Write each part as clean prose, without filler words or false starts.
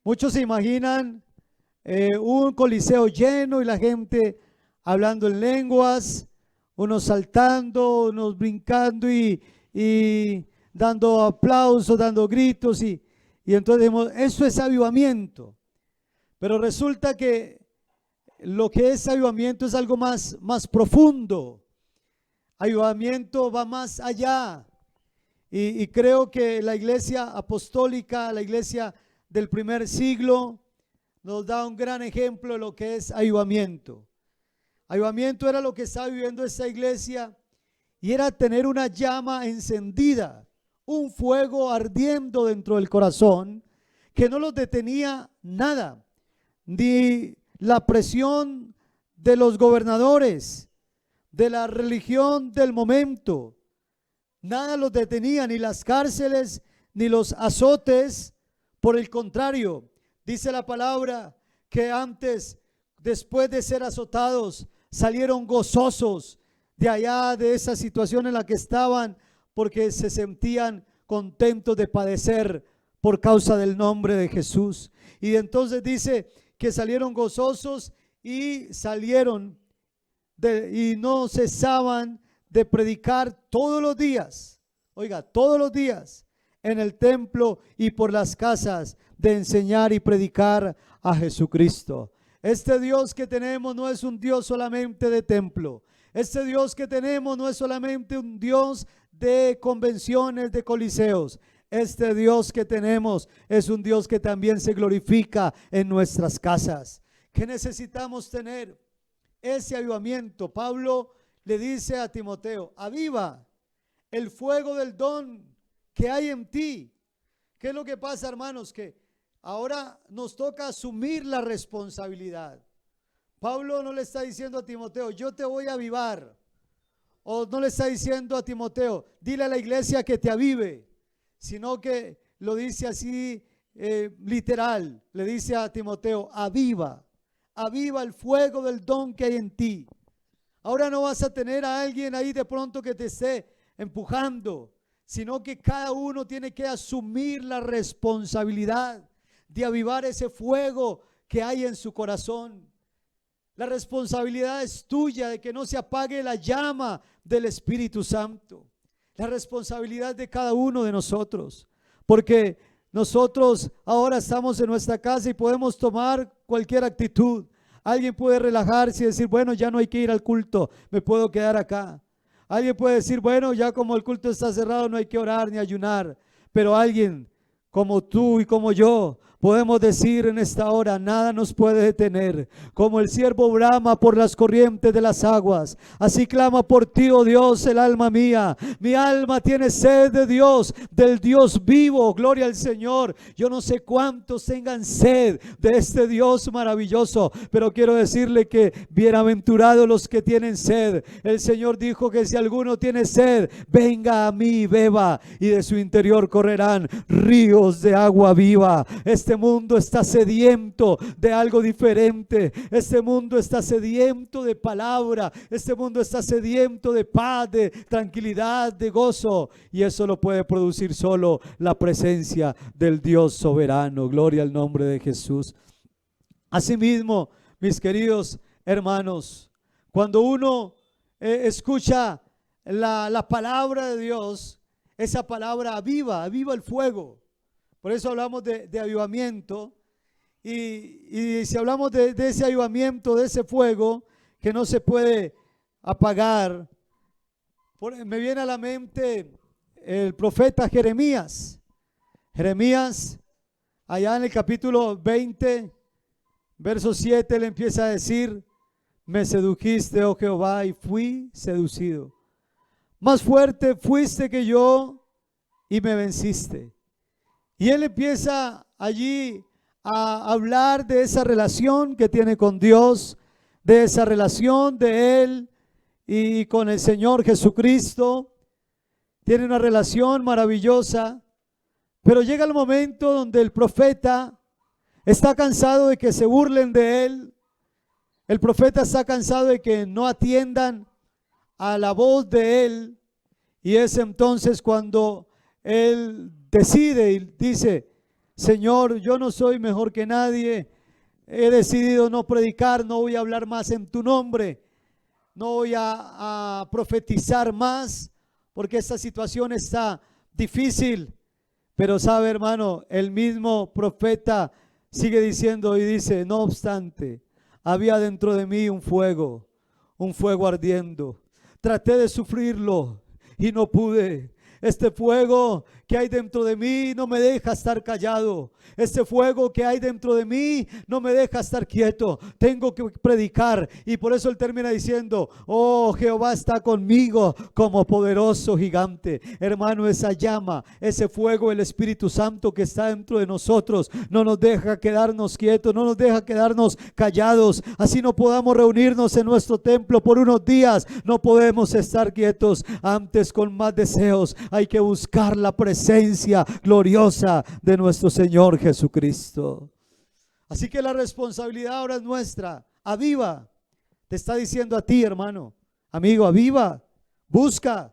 Muchos se imaginan un coliseo lleno y la gente hablando en lenguas, unos saltando, unos brincando y dando aplausos, dando gritos y entonces decimos, eso es avivamiento. Pero resulta que lo que es avivamiento es algo más profundo. Avivamiento va más allá. Y creo que la iglesia apostólica, la iglesia del primer siglo, nos da un gran ejemplo de lo que es avivamiento. Avivamiento era lo que estaba viviendo esta iglesia y era tener una llama encendida, un fuego ardiendo dentro del corazón que no los detenía nada, ni la presión de los gobernadores, de la religión del momento. Nada los detenía, ni las cárceles, ni los azotes. Por el contrario, dice la palabra que antes, después de ser azotados, salieron gozosos de allá, de esa situación en la que estaban, porque se sentían contentos de padecer por causa del nombre de Jesús. Y entonces dice que salieron gozosos y salieron y no cesaban de predicar todos los días, oiga, todos los días en el templo y por las casas, de enseñar y predicar a Jesucristo. Este Dios que tenemos no es un Dios solamente de templo. Este Dios que tenemos no es solamente un Dios de convenciones, de coliseos. Este Dios que tenemos es un Dios que también se glorifica en nuestras casas. ¿Qué necesitamos tener? Ese avivamiento. Pablo le dice a Timoteo, aviva el fuego del don que hay en ti. ¿Qué es lo que pasa, hermanos? Que ahora nos toca asumir la responsabilidad. Pablo no le está diciendo a Timoteo, yo te voy a avivar. O no le está diciendo a Timoteo, dile a la iglesia que te avive. Sino que lo dice así literal. Le dice a Timoteo, aviva. Aviva el fuego del don que hay en ti. Ahora no vas a tener a alguien ahí de pronto que te esté empujando, sino que cada uno tiene que asumir la responsabilidad de avivar ese fuego que hay en su corazón. La responsabilidad es tuya de que no se apague la llama del Espíritu Santo. La responsabilidad de cada uno de nosotros, porque nosotros ahora estamos en nuestra casa y podemos tomar cualquier actitud. Alguien puede relajarse y decir, bueno, ya no hay que ir al culto, me puedo quedar acá. Alguien puede decir, bueno, ya como el culto está cerrado, no hay que orar ni ayunar. Pero alguien como tú y como yo podemos decir en esta hora, nada nos puede detener. Como el siervo brama por las corrientes de las aguas, así clama por ti, oh Dios, el alma mía. Mi alma tiene sed de Dios, del Dios vivo. Gloria al Señor. Yo no sé cuántos tengan sed de este Dios maravilloso, pero quiero decirle que bienaventurados los que tienen sed. El Señor dijo que si alguno tiene sed, venga a mí y beba, y de su interior correrán ríos de agua viva. Este mundo está sediento de algo diferente. Este mundo está sediento de palabra. Este mundo está sediento de paz, de tranquilidad, de gozo. Y eso lo puede producir solo la presencia del Dios soberano. Gloria al nombre de Jesús. Asimismo, mis queridos hermanos, cuando uno escucha la palabra de Dios, esa palabra aviva el fuego. Por eso hablamos de avivamiento. Y si hablamos de ese avivamiento, de ese fuego que no se puede apagar, me viene a la mente el profeta Jeremías. Jeremías, allá en el capítulo 20, verso 7, le empieza a decir, me sedujiste, oh Jehová, y fui seducido. Más fuerte fuiste que yo y me venciste. Y él empieza allí a hablar de esa relación que tiene con Dios, de esa relación de él y con el Señor Jesucristo. Tiene una relación maravillosa, pero llega el momento donde el profeta está cansado de que se burlen de él. El profeta está cansado de que no atiendan a la voz de él, y es entonces cuando él decide y dice, Señor, yo no soy mejor que nadie. He decidido no predicar, no voy a hablar más en tu nombre. No voy a profetizar más porque esta situación está difícil. Pero sabe, hermano, el mismo profeta sigue diciendo y dice, no obstante, había dentro de mí un fuego ardiendo. Traté de sufrirlo y no pude. Este fuego que hay dentro de mí no me deja estar callado. Este fuego que hay dentro de mí no me deja estar quieto. Tengo que predicar. Y por eso él termina diciendo, oh, Jehová está conmigo como poderoso gigante. Hermano, esa llama, ese fuego, el Espíritu Santo que está dentro de nosotros, no nos deja quedarnos quietos, no nos deja quedarnos callados. Así no podamos reunirnos en nuestro templo por unos días. No podemos estar quietos. Antes, con más deseos, hay que buscar la presencia gloriosa de nuestro Señor Jesucristo. Así que la responsabilidad ahora es nuestra. Aviva, te está diciendo a ti, hermano, amigo, aviva, busca.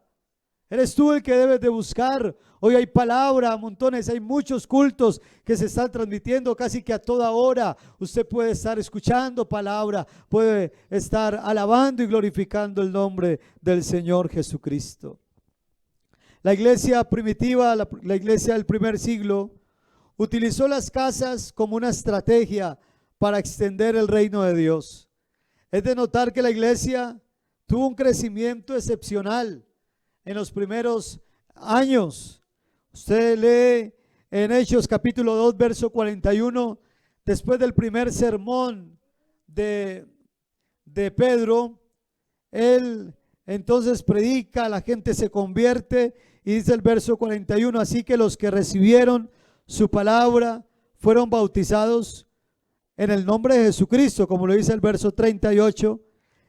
Eres tú el que debes de buscar. Hoy hay palabra, montones, hay muchos cultos que se están transmitiendo casi que a toda hora. Usted puede estar escuchando palabra, puede estar alabando y glorificando el nombre del Señor Jesucristo. La iglesia primitiva, la iglesia del primer siglo, utilizó las casas como una estrategia para extender el reino de Dios. Es de notar que la iglesia tuvo un crecimiento excepcional en los primeros años. Usted lee en Hechos capítulo 2, verso 41, después del primer sermón de Pedro, él entonces predica, la gente se convierte y dice el verso 41, así que los que recibieron su palabra fueron bautizados en el nombre de Jesucristo, como lo dice el verso 38,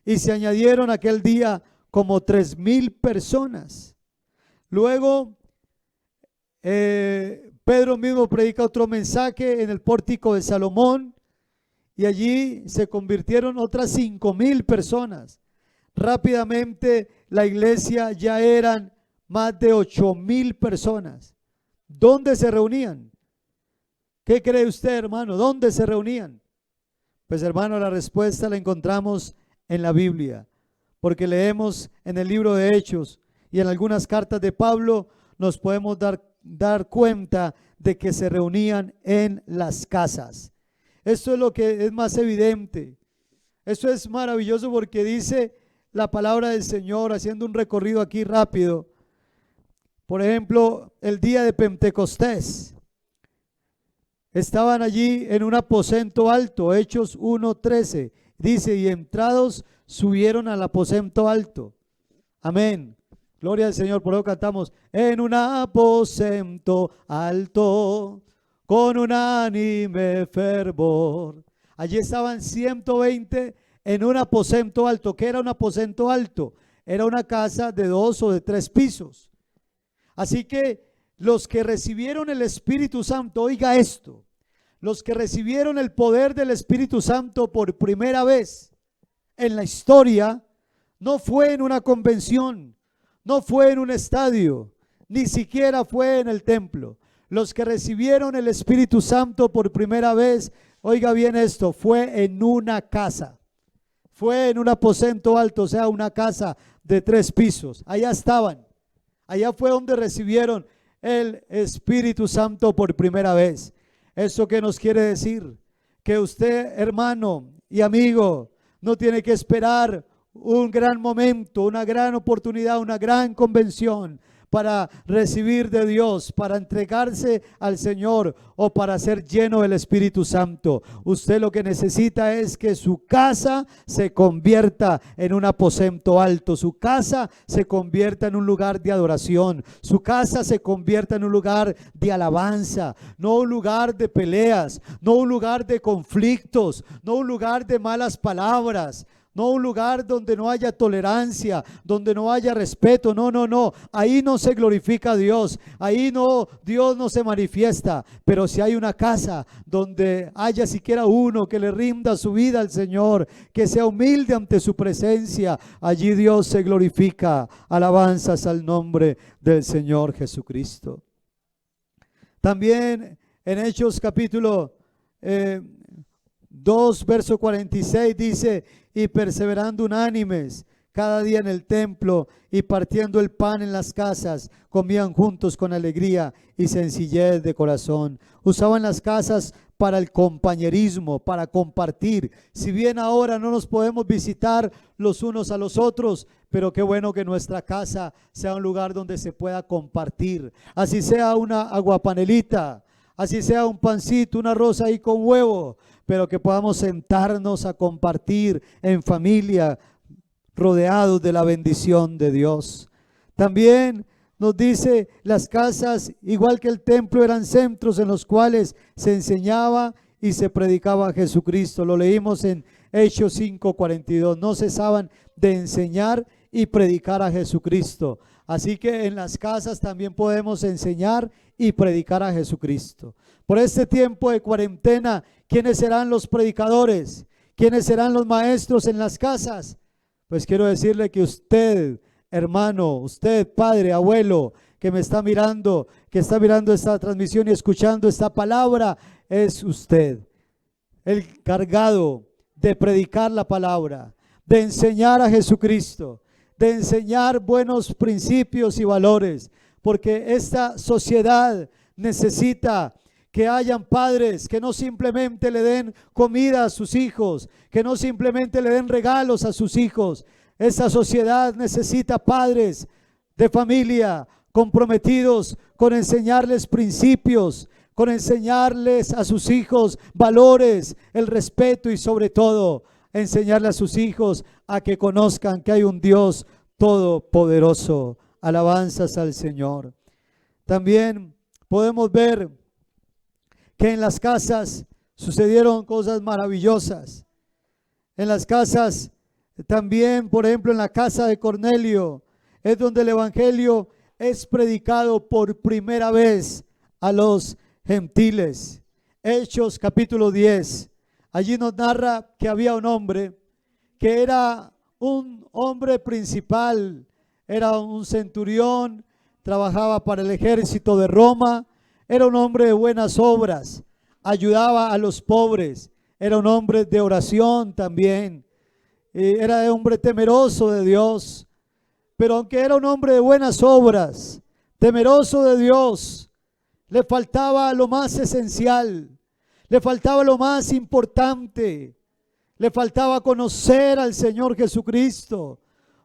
y se añadieron aquel día como 3,000 personas. Luego Pedro mismo predica otro mensaje en el pórtico de Salomón y allí se convirtieron otras 5,000 personas. Rápidamente la iglesia ya eran más de 8,000 personas. ¿Dónde se reunían? ¿Qué cree usted, hermano? ¿Dónde se reunían? Pues, hermano, la respuesta la encontramos en la Biblia, porque leemos en el libro de Hechos y en algunas cartas de Pablo nos podemos dar cuenta de que se reunían en las casas. Esto es lo que es más evidente. Esto es maravilloso porque dice la palabra del Señor, haciendo un recorrido aquí rápido. Por ejemplo, el día de Pentecostés, estaban allí en un aposento alto. Hechos 1:13 dice, y entrados subieron al aposento alto. Amén. Gloria al Señor. Por eso cantamos, en un aposento alto, con unánime fervor. Allí estaban 120 en un aposento alto. ¿Qué era un aposento alto? Era una casa de 2 o de 3 pisos. Así que los que recibieron el Espíritu Santo, oiga esto, los que recibieron el poder del Espíritu Santo por primera vez en la historia, no fue en una convención, no fue en un estadio, ni siquiera fue en el templo. Los que recibieron el Espíritu Santo por primera vez, oiga bien esto, fue en una casa, fue en un aposento alto, o sea, una casa de 3 pisos. Allá estaban, allá fue donde recibieron el Espíritu Santo por primera vez. ¿Eso qué nos quiere decir? Que usted, hermano y amigo, no tiene que esperar un gran momento, una gran oportunidad, una gran convención para recibir de Dios, para entregarse al Señor o para ser lleno del Espíritu Santo. Usted lo que necesita es que su casa se convierta en un aposento alto, su casa se convierta en un lugar de adoración, su casa se convierta en un lugar de alabanza, no un lugar de peleas, no un lugar de conflictos, no un lugar de malas palabras, no un lugar donde no haya tolerancia, donde no haya respeto. No. Ahí no se glorifica a Dios. Ahí no, Dios no se manifiesta. Pero si hay una casa donde haya siquiera uno que le rinda su vida al Señor, que sea humilde ante su presencia, allí Dios se glorifica. Alabanzas al nombre del Señor Jesucristo. También En Hechos capítulo 2, verso 46 dice, y perseverando unánimes cada día en el templo y partiendo el pan en las casas, comían juntos con alegría y sencillez de corazón. Usaban las casas para el compañerismo, para compartir. Si bien ahora no nos podemos visitar los unos a los otros, pero qué bueno que nuestra casa sea un lugar donde se pueda compartir. Así sea una aguapanelita, así sea un pancito, una arroz ahí con huevo, pero que podamos sentarnos a compartir en familia, rodeados de la bendición de Dios. También nos dice, las casas, igual que el templo, eran centros en los cuales se enseñaba y se predicaba a Jesucristo. Lo leímos en Hechos 5:42. No cesaban de enseñar y predicar a Jesucristo. Así que en las casas también podemos enseñar y predicar a Jesucristo. Por este tiempo de cuarentena, ¿quiénes serán los predicadores? ¿Quiénes serán los maestros en las casas? Pues quiero decirle que usted, hermano, usted, padre, abuelo, que me está mirando, que está mirando esta transmisión y escuchando esta palabra, es usted el cargado de predicar la palabra, de enseñar a Jesucristo, de enseñar buenos principios y valores, porque esta sociedad necesita que hayan padres que no simplemente le den comida a sus hijos, que no simplemente le den regalos a sus hijos. Esta sociedad necesita padres de familia comprometidos con enseñarles principios, con enseñarles a sus hijos valores, el respeto y sobre todo enseñarle a sus hijos a que conozcan que hay un Dios todopoderoso. Alabanzas al Señor. También podemos ver que en las casas sucedieron cosas maravillosas. En las casas también, por ejemplo, en la casa de Cornelio, es donde el evangelio es predicado por primera vez a los gentiles. Hechos capítulo 10. Allí nos narra que había un hombre que era un hombre principal, era un centurión, trabajaba para el ejército de Roma. Era un hombre de buenas obras, ayudaba a los pobres, era un hombre de oración también, era un hombre temeroso de Dios. Pero aunque era un hombre de buenas obras, temeroso de Dios, le faltaba lo más esencial, le faltaba lo más importante, le faltaba conocer al Señor Jesucristo,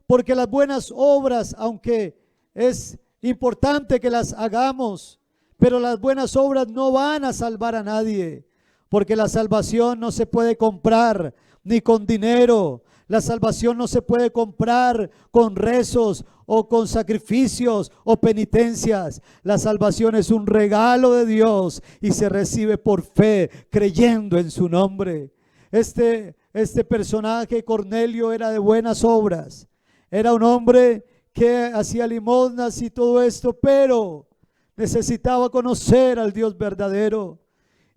porque las buenas obras, aunque es importante que las hagamos, pero las buenas obras no van a salvar a nadie, porque la salvación no se puede comprar ni con dinero. La salvación no se puede comprar con rezos o con sacrificios o penitencias. La salvación es un regalo de Dios y se recibe por fe, creyendo en su nombre. Este personaje, Cornelio, era de buenas obras. Era un hombre que hacía limosnas y todo esto, pero necesitaba conocer al Dios verdadero,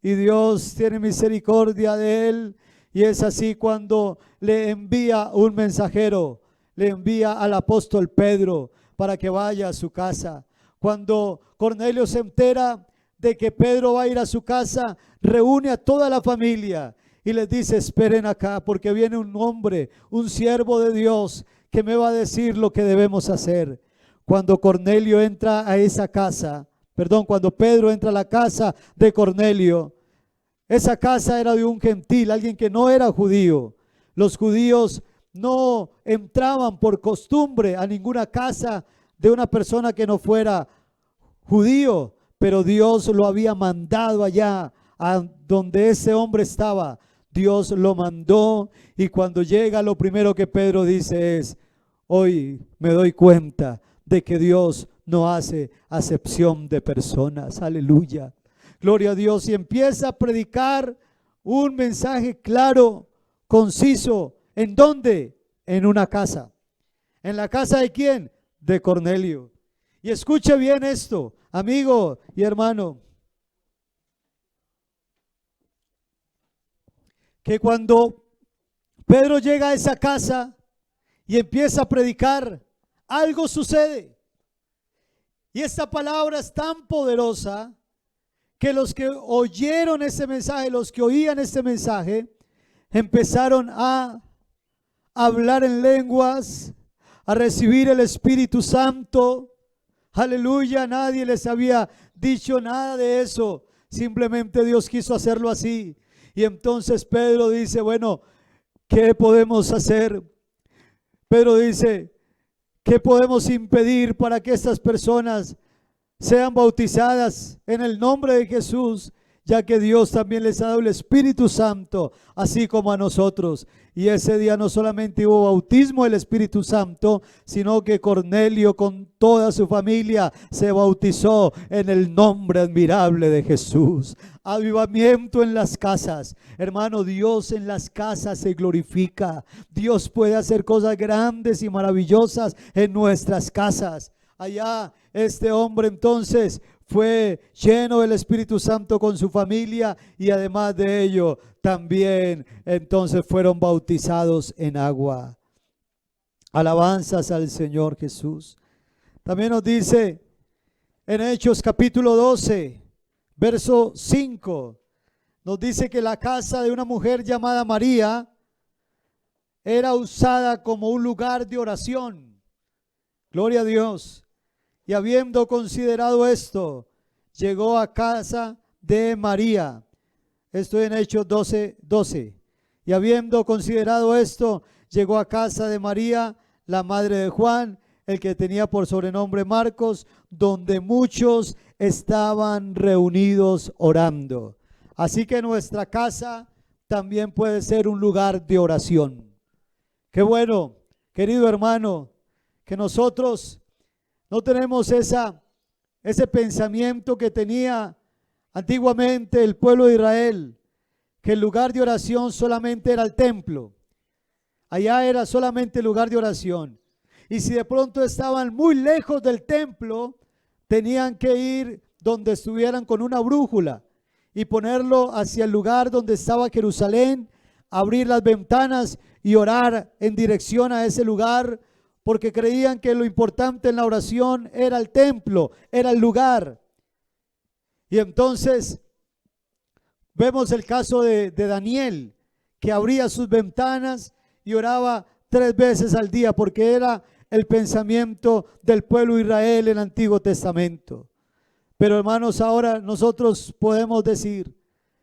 y Dios tiene misericordia de él, y es así cuando le envía un mensajero, le envía al apóstol Pedro para que vaya a su casa. Cuando Cornelio se entera de que Pedro va a ir a su casa, reúne a toda la familia y les dice: esperen acá, porque viene un hombre, un siervo de Dios, que me va a decir lo que debemos hacer. Cuando Cornelio entra a esa casa, cuando Pedro entra a la casa de Cornelio, esa casa era de un gentil, alguien que no era judío. Los judíos no entraban por costumbre a ninguna casa de una persona que no fuera judío, pero Dios lo había mandado allá a donde ese hombre estaba. Dios lo mandó, y cuando llega, lo primero que Pedro dice es: hoy me doy cuenta de que Dios no hace acepción de personas. Aleluya, gloria a Dios. Y empieza a predicar un mensaje claro, conciso. ¿En dónde? En una casa. ¿En la casa de quién? De Cornelio. Y escuche bien esto, amigo y hermano, que cuando Pedro llega a esa casa y empieza a predicar, algo sucede. Y esta palabra es tan poderosa que los que oyeron ese mensaje, los que oían este mensaje, empezaron a hablar en lenguas, a recibir el Espíritu Santo. Aleluya, nadie les había dicho nada de eso. Simplemente Dios quiso hacerlo así. Y entonces Pedro dice, bueno, ¿qué podemos hacer? Pedro dice, ¿qué podemos impedir para que estas personas sean bautizadas en el nombre de Jesús? Ya que Dios también les ha dado el Espíritu Santo, así como a nosotros. Y ese día no solamente hubo bautismo del Espíritu Santo, sino que Cornelio con toda su familia se bautizó en el nombre admirable de Jesús. Avivamiento en las casas. Hermano, Dios en las casas se glorifica. Dios puede hacer cosas grandes y maravillosas en nuestras casas. Allá este hombre entonces fue lleno del Espíritu Santo con su familia y además de ello también entonces fueron bautizados en agua. Alabanzas al Señor Jesús. También nos dice en Hechos capítulo 12, verso 5, nos dice que la casa de una mujer llamada María era usada como un lugar de oración. Gloria a Dios. Y habiendo considerado esto, llegó a casa de María. Estoy en Hechos 12. Y habiendo considerado esto, llegó a casa de María, la madre de Juan, el que tenía por sobrenombre Marcos, donde muchos estaban reunidos orando. Así que nuestra casa también puede ser un lugar de oración. Qué bueno, querido hermano, que nosotros no tenemos ese pensamiento que tenía antiguamente el pueblo de Israel, que el lugar de oración solamente era el templo. Allá era solamente el lugar de oración. Y si de pronto estaban muy lejos del templo, tenían que ir donde estuvieran con una brújula y ponerlo hacia el lugar donde estaba Jerusalén, abrir las ventanas y orar en dirección a ese lugar, porque creían que lo importante en la oración era el templo, era el lugar. Y entonces vemos el caso de Daniel, que abría sus ventanas y oraba 3 veces al día, porque era el pensamiento del pueblo de Israel en el Antiguo Testamento. Pero hermanos, ahora nosotros podemos decir,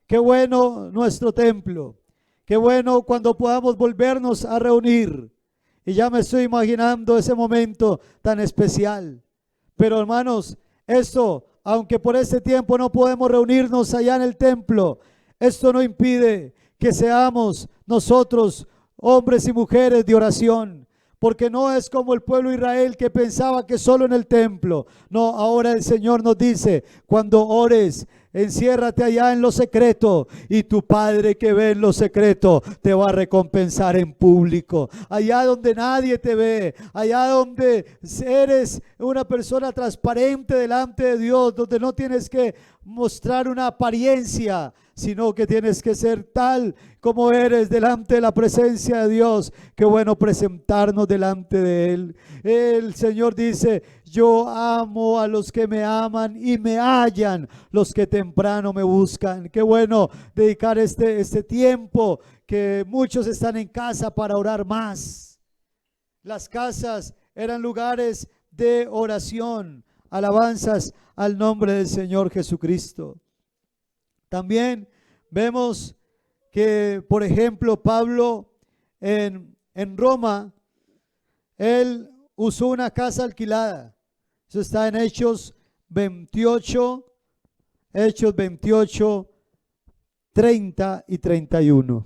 qué bueno nuestro templo, qué bueno cuando podamos volvernos a reunir. Y ya me estoy imaginando ese momento tan especial. Pero hermanos, esto, aunque por este tiempo no podemos reunirnos allá en el templo, esto no impide que seamos nosotros hombres y mujeres de oración. Porque no es como el pueblo de Israel que pensaba que solo en el templo. No, ahora el Señor nos dice, cuando ores, enciérrate allá en lo secreto y tu Padre que ve en lo secreto te va a recompensar en público. Allá donde nadie te ve, allá donde eres una persona transparente delante de Dios, donde no tienes que mostrar una apariencia, sino que tienes que ser tal como eres delante de la presencia de Dios. Qué bueno presentarnos delante de Él. El Señor dice, yo amo a los que me aman y me hallan los que temprano me buscan. Qué bueno dedicar este tiempo que muchos están en casa para orar más. Las casas eran lugares de oración, alabanzas al nombre del Señor Jesucristo. También vemos que, por ejemplo, Pablo en Roma, él usó una casa alquilada. Eso está en Hechos 28, 30 y 31.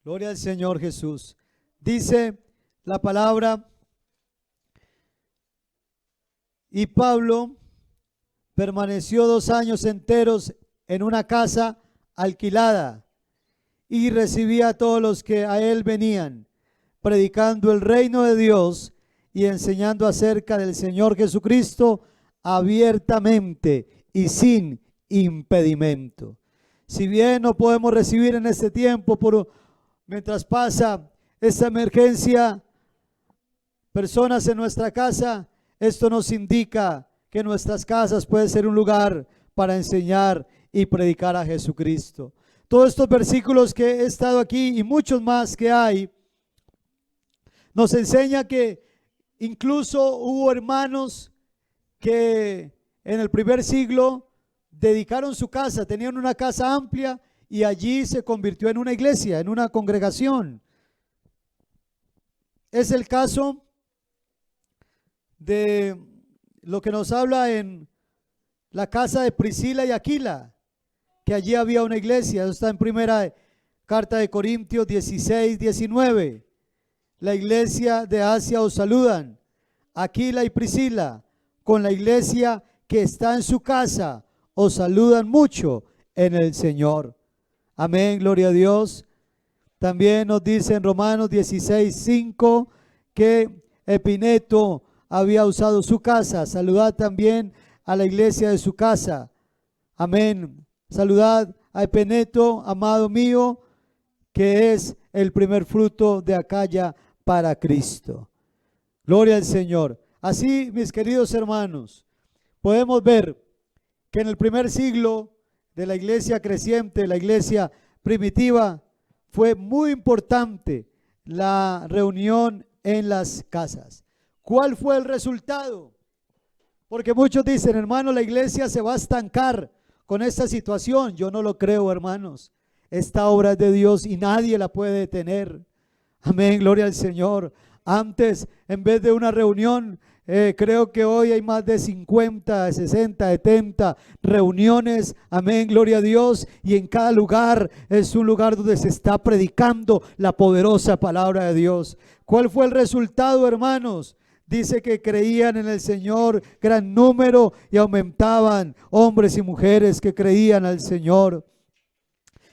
Gloria al Señor Jesús. Dice la palabra: y Pablo permaneció 2 años enteros en una casa alquilada y recibía a todos los que a él venían, predicando el reino de Dios y enseñando acerca del Señor Jesucristo abiertamente y sin impedimento. Si bien no podemos recibir en este tiempo, mientras pasa esta emergencia personas en nuestra casa, esto nos indica que nuestras casas pueden ser un lugar para enseñar y predicar a Jesucristo. Todos estos versículos que he estado aquí y muchos más que hay, nos enseña que incluso hubo hermanos que en el primer siglo dedicaron su casa, tenían una casa amplia y allí se convirtió en una iglesia, en una congregación. Es el caso de lo que nos habla en la casa de Priscila y Aquila, que allí había una iglesia. Eso está en primera carta de Corintios 16, 19. La iglesia de Asia os saludan, Aquila y Priscila, con la iglesia que está en su casa, os saludan mucho en el Señor. Amén, gloria a Dios. También nos dice en Romanos 16, 5 que Epineto había usado su casa. Saludad también a la iglesia de su casa. Amén. Saludad a Epineto, amado mío, que es el primer fruto de Acaya para Cristo. Gloria al Señor. Así, mis queridos hermanos, podemos ver que en el primer siglo de la iglesia creciente, la iglesia primitiva, fue muy importante la reunión en las casas. ¿Cuál fue el resultado? Porque muchos dicen, hermano, la iglesia se va a estancar con esta situación. Yo no lo creo, hermanos. Esta obra es de Dios y nadie la puede detener. Amén, gloria al Señor. Antes, en vez de una reunión, creo que hoy hay más de 50, 60, 70 reuniones, amén, gloria a Dios, y en cada lugar es un lugar donde se está predicando la poderosa palabra de Dios. ¿Cuál fue el resultado, hermanos? Dice que creían en el Señor gran número y aumentaban hombres y mujeres que creían al Señor.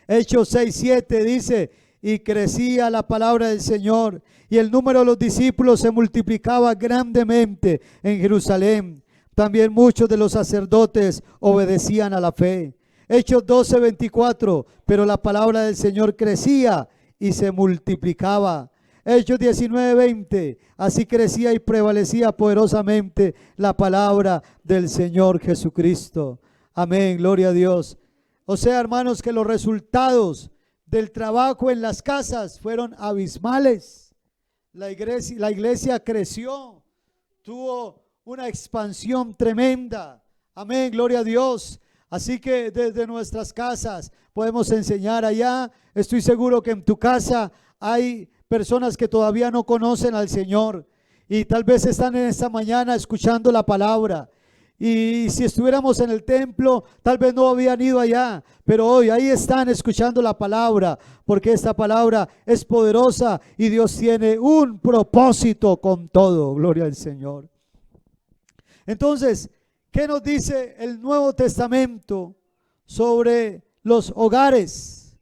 Hechos 6, 7 dice, y crecía la palabra del Señor y el número de los discípulos se multiplicaba grandemente en Jerusalén. También muchos de los sacerdotes obedecían a la fe. Hechos 12, 24, pero la palabra del Señor crecía y se multiplicaba. Hechos 19, 20, así crecía y prevalecía poderosamente la palabra del Señor Jesucristo. Amén, gloria a Dios. O sea, hermanos, que los resultados del trabajo en las casas fueron abismales. La iglesia creció, tuvo una expansión tremenda. Amén, gloria a Dios. Así que desde nuestras casas podemos enseñar allá. Estoy seguro que en tu casa hay personas que todavía no conocen al Señor y tal vez están en esta mañana escuchando la palabra. Y si estuviéramos en el templo, tal vez no habían ido allá, pero hoy ahí están escuchando la palabra, porque esta palabra es poderosa y Dios tiene un propósito con todo. Gloria al Señor. Entonces, ¿qué nos dice el Nuevo Testamento sobre los hogares?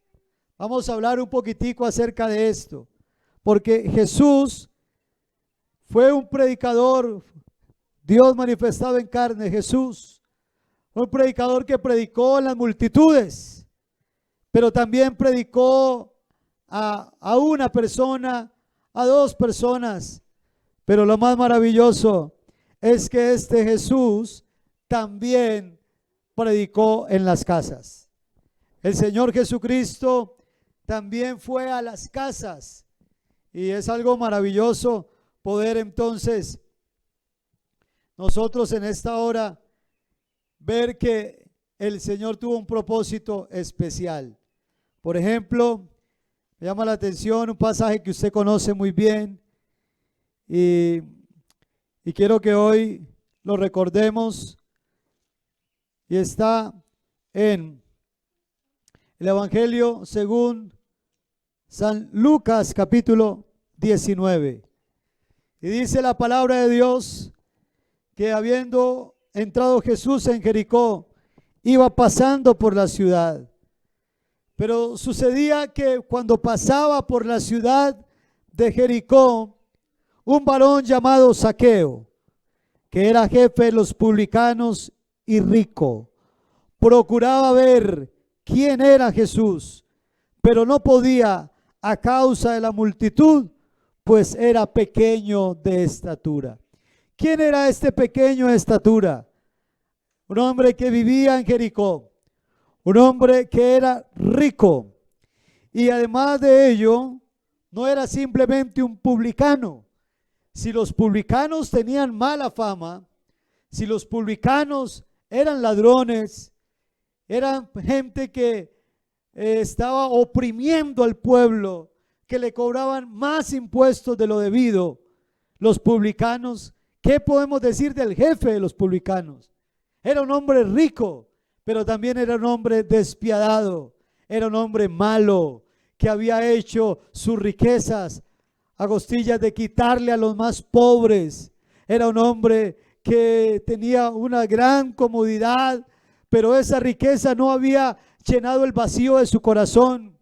Vamos a hablar un poquitico acerca de esto, porque Jesús fue un predicador. Dios manifestado en carne, Jesús, un predicador que predicó en las multitudes, pero también predicó a una persona, a dos personas. Pero lo más maravilloso es que este Jesús también predicó en las casas. El Señor Jesucristo también fue a las casas y es algo maravilloso poder entonces nosotros en esta hora ver que el Señor tuvo un propósito especial. Por ejemplo, me llama la atención un pasaje que usted conoce muy bien y quiero que hoy lo recordemos, y está en el Evangelio según San Lucas capítulo 19, y dice la palabra de Dios que habiendo entrado Jesús en Jericó, iba pasando por la ciudad. Pero sucedía que cuando pasaba por la ciudad de Jericó, un varón llamado Zaqueo, que era jefe de los publicanos y rico, procuraba ver quién era Jesús, pero no podía a causa de la multitud, pues era pequeño de estatura. ¿Quién era este pequeño de estatura? Un hombre que vivía en Jericó, un hombre que era rico, y además de ello, no era simplemente un publicano. Si los publicanos tenían mala fama, si los publicanos eran ladrones, eran gente que estaba oprimiendo al pueblo, que le cobraban más impuestos de lo debido, los publicanos, ¿qué podemos decir del jefe de los publicanos? Era un hombre rico, pero también era un hombre despiadado, era un hombre malo, que había hecho sus riquezas a costillas de quitarle a los más pobres. Era un hombre que tenía una gran comodidad, pero esa riqueza no había llenado el vacío de su corazón.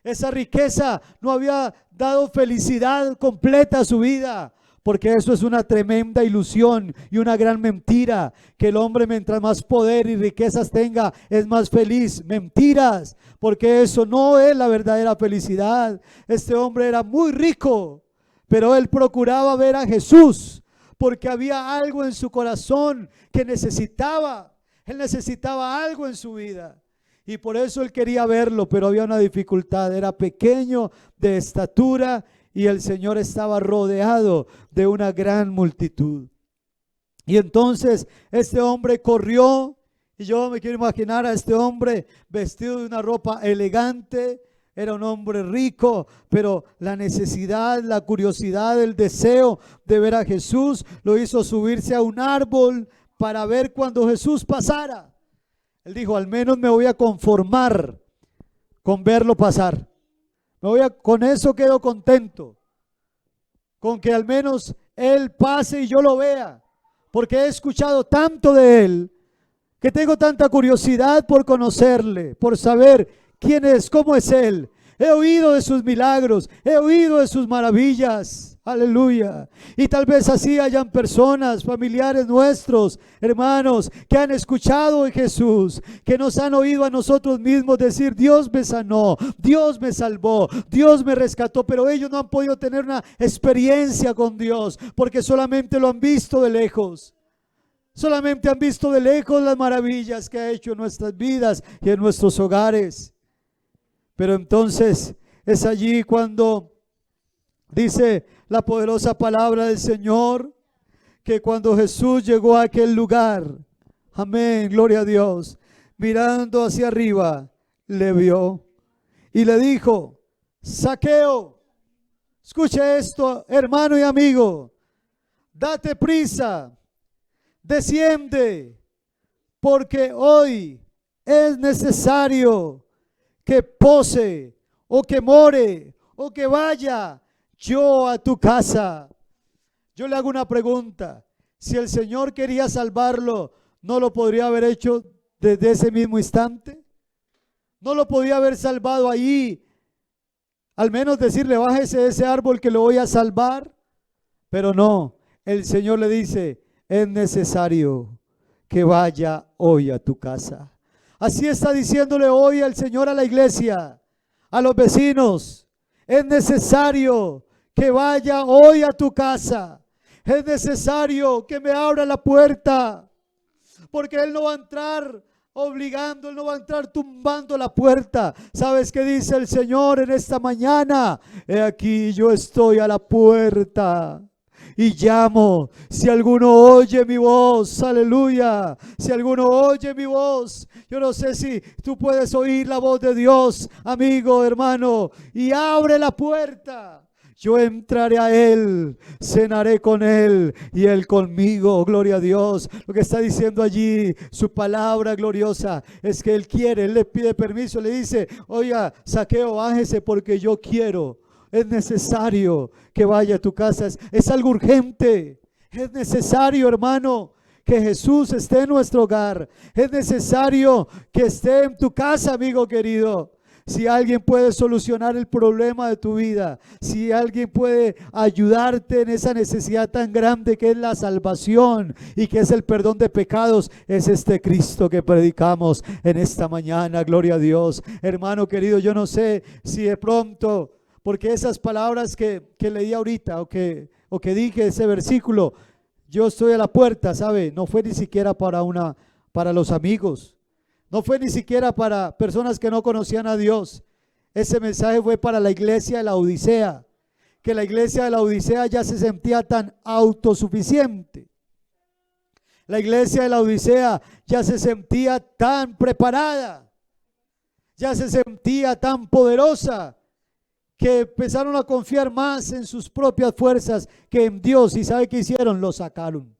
Esa riqueza no había dado felicidad completa a su vida, porque eso es una tremenda ilusión y una gran mentira, que el hombre mientras más poder y riquezas tenga es más feliz. Mentiras, porque eso no es la verdadera felicidad. Este hombre era muy rico, pero él procuraba ver a Jesús, porque había algo en su corazón que necesitaba. Él necesitaba algo en su vida, y por eso él quería verlo, pero había una dificultad. Era pequeño de estatura, y el Señor estaba rodeado de una gran multitud. Y entonces este hombre corrió, y yo me quiero imaginar a este hombre vestido de una ropa elegante. Era un hombre rico, pero la necesidad, la curiosidad, el deseo de ver a Jesús lo hizo subirse a un árbol para ver cuando Jesús pasara. Él dijo, al menos me voy a conformar con verlo pasar. Con eso quedo contento, con que al menos Él pase y yo lo vea, porque he escuchado tanto de Él, que tengo tanta curiosidad por conocerle, por saber quién es, cómo es Él. He oído de sus milagros, he oído de sus maravillas. Aleluya. Y tal vez así hayan personas, familiares nuestros, hermanos, que han escuchado de Jesús, que nos han oído a nosotros mismos decir, Dios me sanó, Dios me salvó, Dios me rescató, pero ellos no han podido tener una experiencia con Dios, porque solamente lo han visto de lejos. Solamente han visto de lejos las maravillas que ha hecho en nuestras vidas y en nuestros hogares. Pero entonces es allí cuando dice la poderosa palabra del Señor, que cuando Jesús llegó a aquel lugar, amén, gloria a Dios, mirando hacia arriba, le vio y le dijo, Zaqueo, escuche esto, hermano y amigo, date prisa, desciende, porque hoy es necesario que pose o que more o que vaya yo a tu casa. Yo le hago una pregunta: si el Señor quería salvarlo, ¿no lo podría haber hecho desde ese mismo instante? ¿No lo podía haber salvado ahí? Al menos decirle, bájese de ese árbol que lo voy a salvar. Pero no, el Señor le dice, es necesario que vaya hoy a tu casa. Así está diciéndole hoy el Señor a la iglesia, a los vecinos, es necesario que vaya hoy a tu casa. Es necesario que me abra la puerta, porque Él no va a entrar obligando, Él no va a entrar tumbando la puerta. ¿Sabes qué dice el Señor en esta mañana? He aquí, yo estoy a la puerta y llamo. Si alguno oye mi voz, aleluya, si alguno oye mi voz, yo no sé si tú puedes oír la voz de Dios, amigo, hermano, y abre la puerta. Yo entraré a Él, cenaré con Él y Él conmigo, gloria a Dios. Lo que está diciendo allí, su palabra gloriosa, es que Él quiere, Él le pide permiso, le dice, oiga, Zaqueo, bájese porque yo quiero. Es necesario que vaya a tu casa, es algo urgente. Es necesario, hermano, que Jesús esté en nuestro hogar. Es necesario que esté en tu casa, amigo querido. Si alguien puede solucionar el problema de tu vida, si alguien puede ayudarte en esa necesidad tan grande que es la salvación y que es el perdón de pecados, es este Cristo que predicamos en esta mañana, gloria a Dios. Hermano querido, yo no sé si de pronto porque esas palabras que leí ahorita o que dije, ese versículo, yo estoy a la puerta, ¿sabe? No fue ni siquiera para los amigos, no fue ni siquiera para personas que no conocían a Dios. Ese mensaje fue para la iglesia de la Odisea, que la iglesia de la Odisea ya se sentía tan autosuficiente. La iglesia de la Odisea ya se sentía tan preparada, ya se sentía tan poderosa, que empezaron a confiar más en sus propias fuerzas que en Dios. ¿Y sabe qué hicieron? Lo sacaron.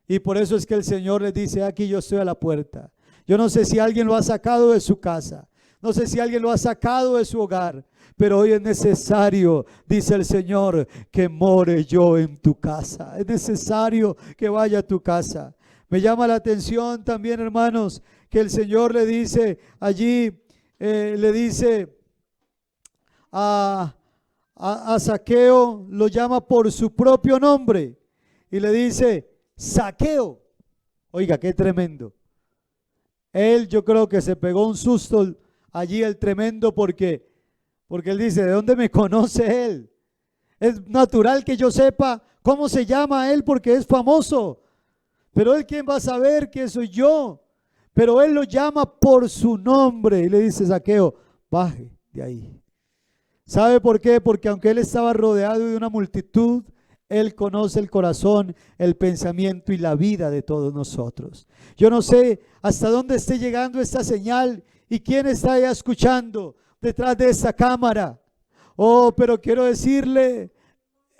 Y por eso es que el Señor les dice: aquí yo estoy a la puerta. Yo no sé si alguien lo ha sacado de su casa, no sé si alguien lo ha sacado de su hogar, pero hoy es necesario, dice el Señor, que more yo en tu casa. Es necesario que vaya a tu casa. Me llama la atención también, hermanos, que el Señor le dice allí, le dice a Zaqueo, lo llama por su propio nombre y le dice: Zaqueo. Oiga, qué tremendo. Él, yo creo que se pegó un susto allí, el tremendo, porque él dice: ¿de dónde me conoce él? Es natural que yo sepa cómo se llama él porque es famoso, pero él, ¿quién va a saber que soy yo? Pero él lo llama por su nombre y le dice: Zaqueo, baje de ahí. ¿Sabe por qué? Porque aunque él estaba rodeado de una multitud, él conoce el corazón, el pensamiento y la vida de todos nosotros. Yo no sé hasta dónde esté llegando esta señal y quién está ya escuchando detrás de esta cámara. Oh, pero quiero decirle,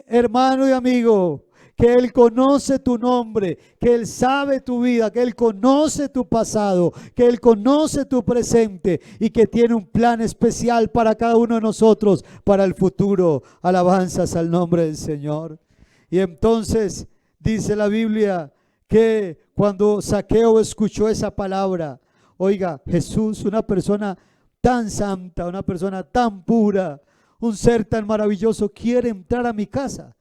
hermano y amigo, que Él conoce tu nombre, que Él sabe tu vida, que Él conoce tu pasado, que Él conoce tu presente y que tiene un plan especial para cada uno de nosotros, para el futuro. Alabanzas al nombre del Señor. Y entonces dice la Biblia que cuando Zaqueo escuchó esa palabra, oiga, Jesús, una persona tan santa, una persona tan pura, un ser tan maravilloso, quiere entrar a mi casa.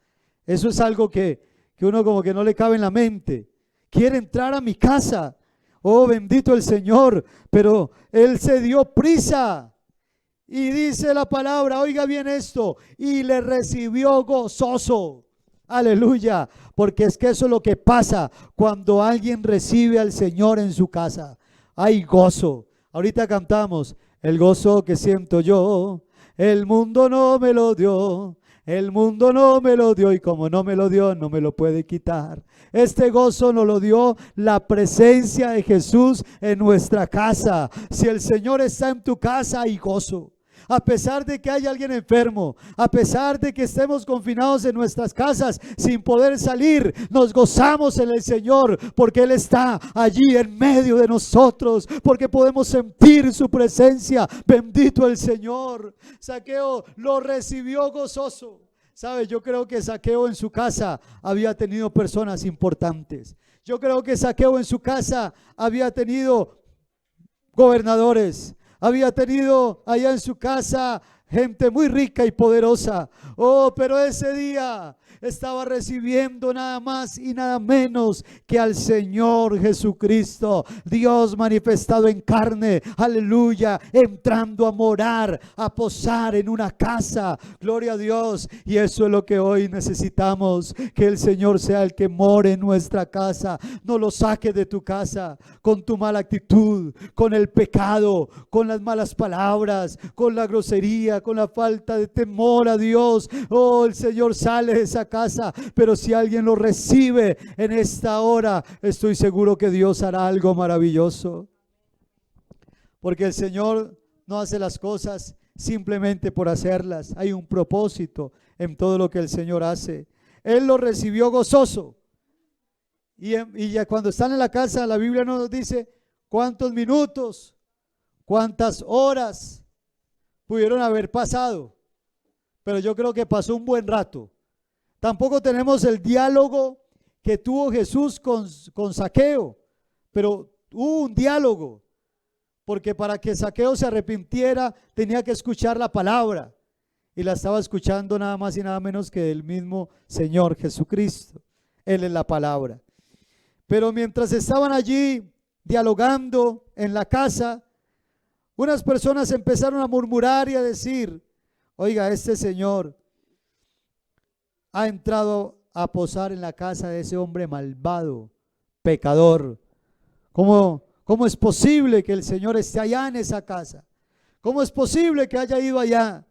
Eso es algo que uno como que no le cabe en la mente. Quiere entrar a mi casa. Oh, bendito el Señor. Pero Él se dio prisa. Y dice la palabra, oiga bien esto, y le recibió gozoso. Aleluya. Porque es que eso es lo que pasa cuando alguien recibe al Señor en su casa. Hay gozo. Ahorita cantamos: el gozo que siento yo, el mundo no me lo dio. El mundo no me lo dio, y como no me lo dio, no me lo puede quitar. Este gozo nos lo dio la presencia de Jesús en nuestra casa. Si el Señor está en tu casa, hay gozo. A pesar de que haya alguien enfermo, a pesar de que estemos confinados en nuestras casas sin poder salir, nos gozamos en el Señor porque Él está allí en medio de nosotros, porque podemos sentir su presencia. Bendito el Señor. Zaqueo lo recibió gozoso. ¿Sabe? Yo creo que Zaqueo en su casa había tenido personas importantes. Yo creo que Zaqueo en su casa había tenido gobernadores, había tenido allá en su casa gente muy rica y poderosa. Oh, pero ese día estaba recibiendo nada más y nada menos que al Señor Jesucristo, Dios manifestado en carne. Aleluya, entrando a morar, a posar en una casa. Gloria a Dios. Y eso es lo que hoy necesitamos, que el Señor sea el que more en nuestra casa. No lo saques de tu casa con tu mala actitud, con el pecado, con las malas palabras, con la grosería, con la falta de temor a Dios. Oh, el Señor sale de esa casa, pero si alguien lo recibe en esta hora, estoy seguro que Dios hará algo maravilloso, porque el Señor no hace las cosas simplemente por hacerlas. Hay un propósito en todo lo que el Señor hace. Él lo recibió gozoso, y ya cuando están en la casa, la Biblia no nos dice cuántos minutos, cuántas horas pudieron haber pasado, pero yo creo que pasó un buen rato. Tampoco tenemos el diálogo que tuvo Jesús con Zaqueo, pero hubo un diálogo, porque para que Zaqueo se arrepintiera tenía que escuchar la palabra, y la estaba escuchando nada más y nada menos que el mismo Señor Jesucristo. Él es la palabra. Pero mientras estaban allí dialogando en la casa, unas personas empezaron a murmurar y a decir: Oiga, este señor ha entrado a posar en la casa de ese hombre malvado, pecador. ¿Cómo es posible que el Señor esté allá en esa casa? ¿Cómo es posible que haya ido allá?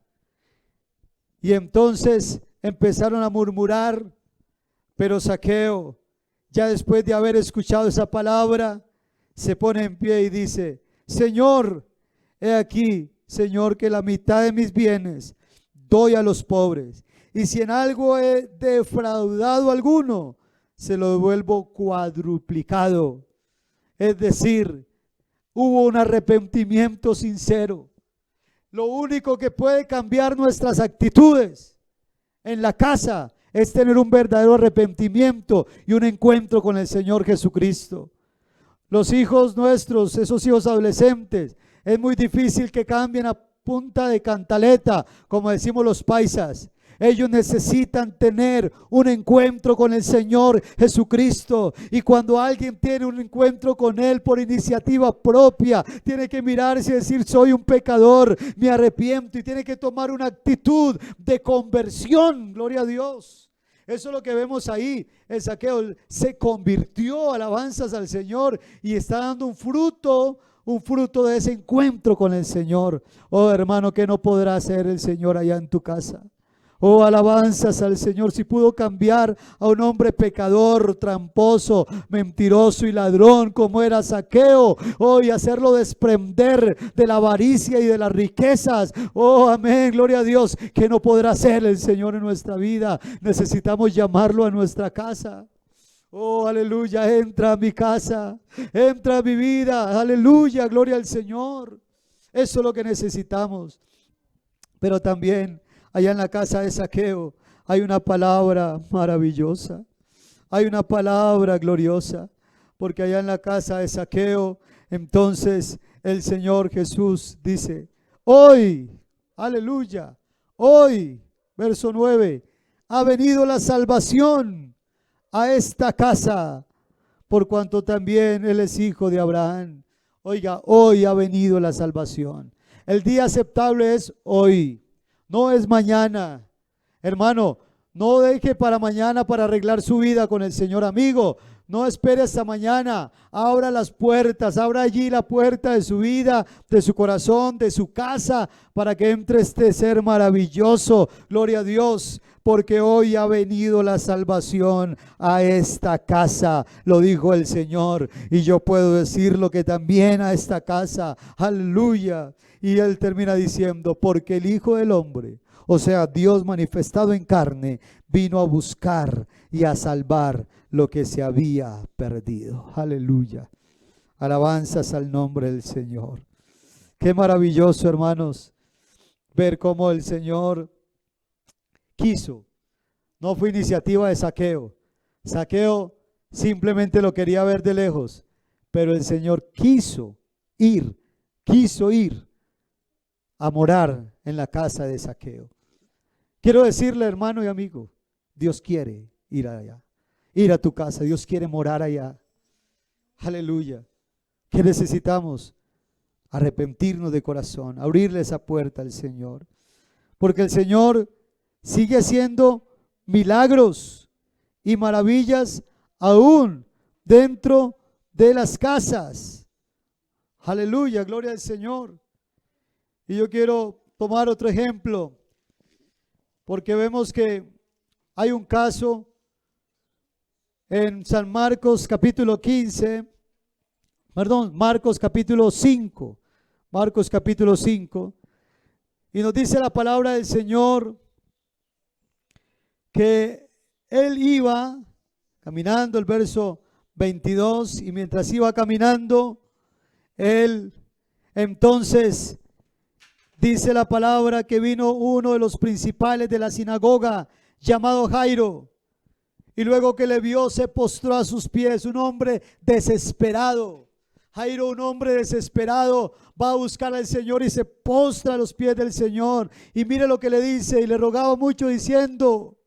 Y entonces empezaron a murmurar, pero Zaqueo, ya después de haber escuchado esa palabra, se pone en pie y dice: Señor, he aquí, Señor, que la mitad de mis bienes doy a los pobres, y si en algo he defraudado a alguno, se lo devuelvo cuadruplicado. Es decir, hubo un arrepentimiento sincero. Lo único que puede cambiar nuestras actitudes en la casa es tener un verdadero arrepentimiento y un encuentro con el Señor Jesucristo. Los hijos nuestros, esos hijos adolescentes, es muy difícil que cambien a punta de cantaleta, como decimos los paisas. Ellos necesitan tener un encuentro con el Señor Jesucristo. Y cuando alguien tiene un encuentro con Él por iniciativa propia, tiene que mirarse y decir: soy un pecador, me arrepiento, y tiene que tomar una actitud de conversión. Gloria a Dios. Eso es lo que vemos ahí. El Zaqueo se convirtió, alabanzas al Señor, y está dando un fruto de ese encuentro con el Señor. Oh hermano, ¿qué no podrá hacer el Señor allá en tu casa? Oh, alabanzas al Señor. Si pudo cambiar a un hombre pecador, tramposo, mentiroso y ladrón como era Zaqueo, oh, y hacerlo desprender de la avaricia y de las riquezas. Oh, amén, gloria a Dios. ¿Qué no podrá hacer el Señor en nuestra vida? Necesitamos llamarlo a nuestra casa. Oh, aleluya, entra a mi casa, entra a mi vida, aleluya, gloria al Señor. Eso es lo que necesitamos. Pero también allá en la casa de Zaqueo hay una palabra maravillosa, hay una palabra gloriosa, porque allá en la casa de Zaqueo, entonces el Señor Jesús dice: hoy, aleluya, hoy, verso 9, ha venido la salvación a esta casa, por cuanto también Él es hijo de Abraham. Oiga, hoy ha venido la salvación. El día aceptable es hoy, no es mañana. Hermano, no deje para mañana para arreglar su vida con el Señor, amigo. No espere hasta mañana. Abra las puertas, abra allí la puerta de su vida, de su corazón, de su casa, para que entre este ser maravilloso. Gloria a Dios, porque hoy ha venido la salvación a esta casa, lo dijo el Señor. Y yo puedo decirlo que también a esta casa. Aleluya. Y Él termina diciendo: porque el Hijo del Hombre, o sea, Dios manifestado en carne, vino a buscar y a salvar lo que se había perdido. Aleluya. Alabanzas al nombre del Señor. Qué maravilloso, hermanos, ver cómo el Señor quiso. No fue iniciativa de Zaqueo. Zaqueo simplemente lo quería ver de lejos, pero el Señor quiso ir a morar en la casa de Zaqueo. Quiero decirle, hermano y amigo, Dios quiere ir allá, ir a tu casa. Dios quiere morar allá. Aleluya. ¿Qué necesitamos? Arrepentirnos de corazón, abrirle esa puerta al Señor, porque el Señor sigue haciendo milagros y maravillas aún dentro de las casas. Aleluya, gloria al Señor. Y yo quiero tomar otro ejemplo, porque vemos que hay un caso en San Marcos capítulo 15, Marcos capítulo 5, Marcos capítulo 5, y nos dice la palabra del Señor que Él iba caminando, el verso 22, y mientras iba caminando, Él entonces dice la palabra que vino uno de los principales de la sinagoga llamado Jairo, y luego que le vio se postró a sus pies. Un hombre desesperado. Jairo, un hombre desesperado, va a buscar al Señor y se postra a los pies del Señor. Y mire lo que le dice, y le rogaba mucho diciendo: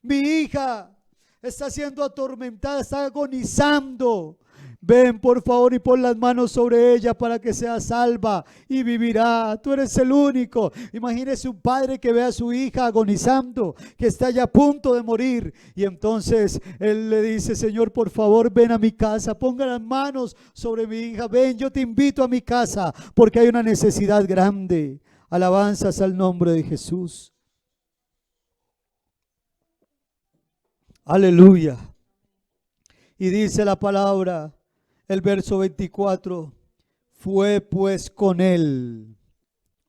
mi hija está siendo atormentada, está agonizando. Ven por favor y pon las manos sobre ella para que sea salva y vivirá. Tú eres el único. Imagínese un padre que ve a su hija agonizando, que está ya a punto de morir. Y entonces él le dice: Señor, por favor, ven a mi casa, ponga las manos sobre mi hija. Ven, yo te invito a mi casa porque hay una necesidad grande. Alabanzas al nombre de Jesús. Aleluya. Y dice la palabra, el verso 24, fue pues con él.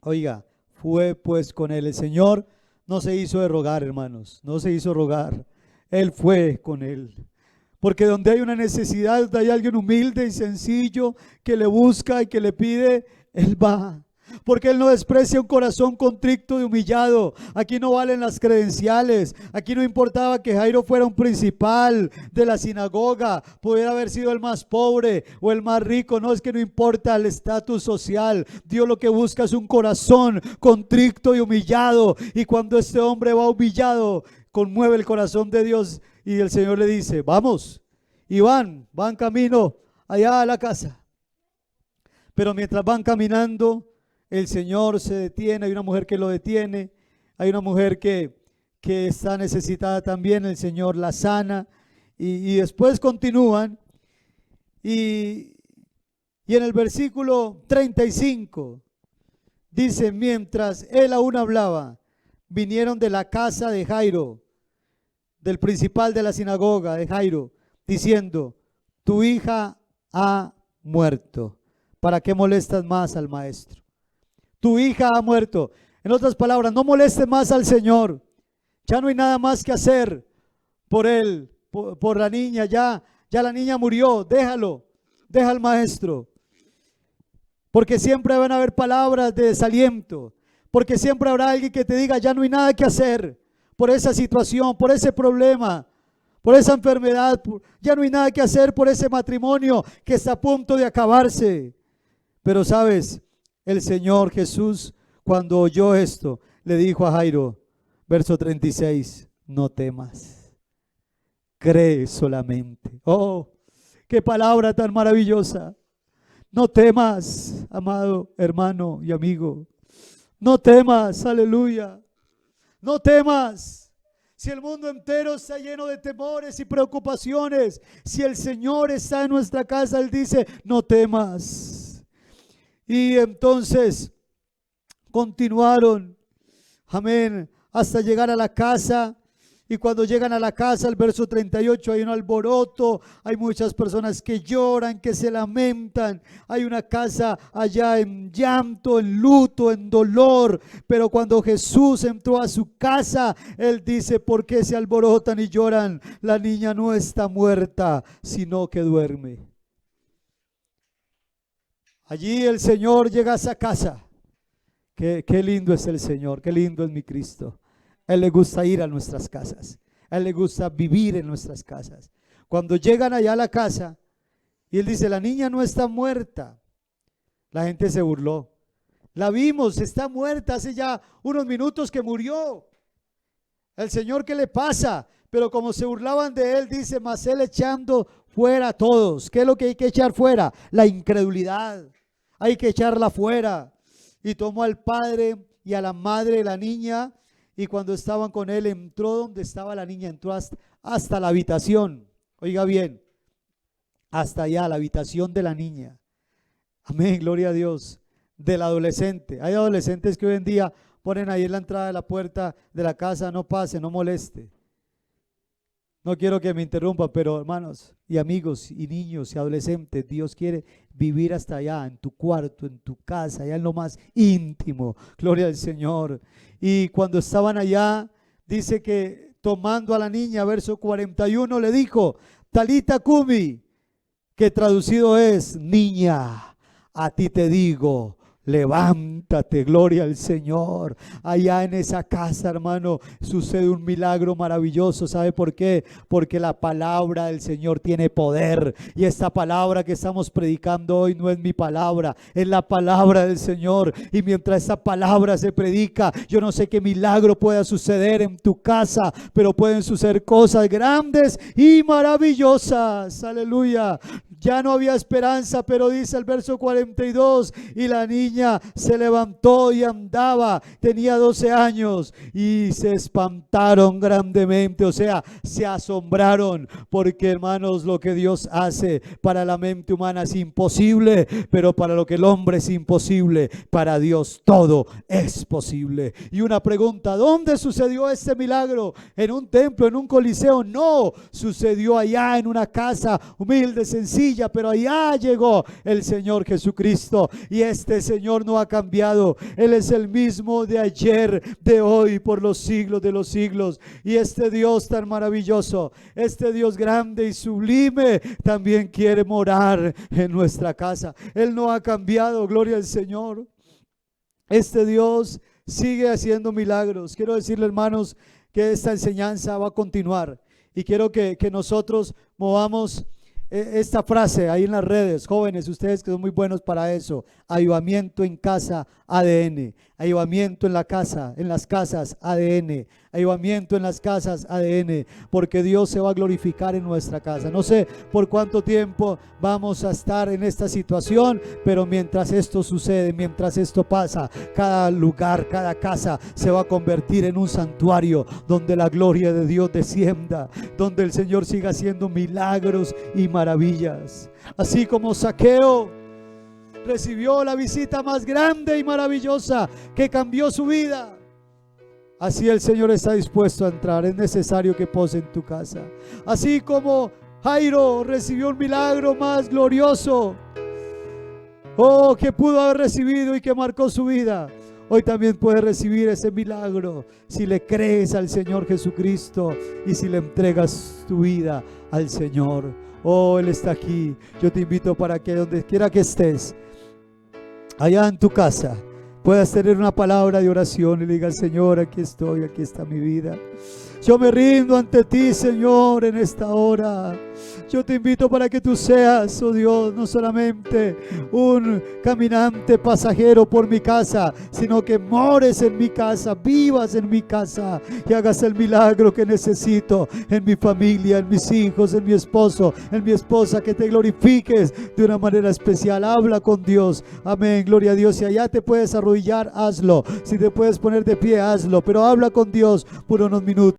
Oiga, fue pues con él. El Señor no se hizo de rogar, hermanos, no se hizo rogar. Él fue con él. Porque donde hay una necesidad, donde hay alguien humilde y sencillo que le busca y que le pide, Él va. Porque Él no desprecia un corazón contrito y humillado. Aquí no valen las credenciales. Aquí no importaba que Jairo fuera un principal de la sinagoga, pudiera haber sido el más pobre o el más rico. No, es que no importa el estatus social. Dios lo que busca es un corazón contrito y humillado. Y cuando este hombre va humillado, conmueve el corazón de Dios. Y el Señor le dice: vamos. Y van camino allá a la casa. Pero mientras van caminando, el Señor se detiene. Hay una mujer que lo detiene. Hay una mujer que está necesitada también. El Señor la sana. Y después continúan. Y en el versículo 35 dice: mientras él aún hablaba, vinieron de la casa de Jairo, del principal de la sinagoga de Jairo, diciendo: tu hija ha muerto. ¿Para qué molestas más al maestro? Tu hija ha muerto. En otras palabras, no molestes más al Señor. Ya no hay nada más que hacer por él, por la niña. Ya la niña murió. Déjalo, deja al maestro. Porque siempre van a haber palabras de desaliento. Porque siempre habrá alguien que te diga: ya no hay nada que hacer por esa situación, por ese problema, por esa enfermedad. Ya no hay nada que hacer por ese matrimonio que está a punto de acabarse. Pero sabes, el Señor Jesús, cuando oyó esto, le dijo a Jairo, verso 36, no temas, cree solamente. Oh, qué palabra tan maravillosa. No temas, amado hermano y amigo. No temas, aleluya. No temas. Si el mundo entero está lleno de temores y preocupaciones, si el Señor está en nuestra casa, Él dice: no temas. Y entonces continuaron, amén, hasta llegar a la casa. Y cuando llegan a la casa, el verso 38, hay un alboroto, hay muchas personas que lloran, que se lamentan. Hay una casa allá en llanto, en luto, en dolor. Pero cuando Jesús entró a su casa, Él dice: ¿por qué se alborotan y lloran? La niña no está muerta, sino que duerme. Allí el Señor llega a esa casa. Qué lindo es el Señor, qué lindo es mi Cristo. A Él le gusta ir a nuestras casas. A Él le gusta vivir en nuestras casas. Cuando llegan allá a la casa y Él dice: la niña no está muerta, la gente se burló. La vimos, está muerta, hace ya unos minutos que murió. El Señor, ¿qué le pasa? Pero como se burlaban de Él, dice: mas Él echando fuera a todos. ¿Qué es lo que hay que echar fuera? La incredulidad. Hay que echarla fuera. Y tomó al padre y a la madre de la niña, y cuando estaban con él, entró donde estaba la niña, entró hasta la habitación. Oiga bien, hasta allá, la habitación de la niña. Amén, gloria a Dios. Del adolescente. Hay adolescentes que hoy en día ponen ahí en la entrada de la puerta de la casa: no pase, no moleste. No quiero que me interrumpa, pero hermanos y amigos y niños y adolescentes, Dios quiere vivir hasta allá, en tu cuarto, en tu casa, allá en lo más íntimo. Gloria al Señor. Y cuando estaban allá, dice que tomando a la niña, verso 41, le dijo: Talita Cumi, que traducido es: niña, a ti te digo, levántate, gloria al Señor. Allá en esa casa, hermano, sucede un milagro maravilloso. ¿Sabe por qué? Porque la palabra del Señor tiene poder, y esta palabra que estamos predicando hoy no es mi palabra, es la palabra del Señor. Y mientras esta palabra se predica, yo no sé qué milagro pueda suceder en tu casa, pero pueden suceder cosas grandes y maravillosas. Aleluya. Ya no había esperanza, pero dice el verso 42, y la niña se levantó y andaba, tenía 12 años, y se espantaron grandemente, o sea, se asombraron, porque hermanos, lo que Dios hace para la mente humana es imposible, pero para lo que el hombre es imposible, para Dios todo es posible. Y una pregunta: ¿dónde sucedió este milagro? ¿En un templo, en un coliseo? No, sucedió allá en una casa humilde, sencilla, pero allá llegó el Señor Jesucristo, y este Señor no ha cambiado. Él es el mismo de ayer, de hoy, por los siglos de los siglos. Y este Dios tan maravilloso, este Dios grande y sublime, también quiere morar en nuestra casa. Él no ha cambiado, gloria al Señor. Este Dios sigue haciendo milagros. Quiero decirle, hermanos, que esta enseñanza va a continuar, y quiero que nosotros movamos esta frase ahí en las redes. Jóvenes, ustedes que son muy buenos para eso: avivamiento en casa, ADN. Avivamiento en la casa, en las casas, ADN. Avivamiento en las casas, ADN. Porque Dios se va a glorificar en nuestra casa. No sé por cuánto tiempo vamos a estar en esta situación, pero mientras esto sucede, mientras esto pasa, cada lugar, cada casa se va a convertir en un santuario donde la gloria de Dios descienda, donde el Señor siga haciendo milagros y maravillas. Así como Zaqueo recibió la visita más grande y maravillosa que cambió su vida, así el Señor está dispuesto a entrar. Es necesario que pose en tu casa. Así como Jairo recibió un milagro más glorioso, que pudo haber recibido y que marcó su vida, hoy también puedes recibir ese milagro si le crees al Señor Jesucristo y si le entregas tu vida al Señor. Él está aquí. Yo te invito para que donde quiera que estés, allá en tu casa, puedas tener una palabra de oración y le digas: Señor, aquí estoy, aquí está mi vida. Yo me rindo ante ti, Señor, en esta hora. Yo te invito para que tú seas, oh Dios, no solamente un caminante pasajero por mi casa, sino que mores en mi casa, vivas en mi casa y hagas el milagro que necesito en mi familia, en mis hijos, en mi esposo, en mi esposa. Que te glorifiques de una manera especial. Habla con Dios. Amén, gloria a Dios. Si allá te puedes arrodillar, hazlo. Si te puedes poner de pie, hazlo. Pero habla con Dios por unos minutos.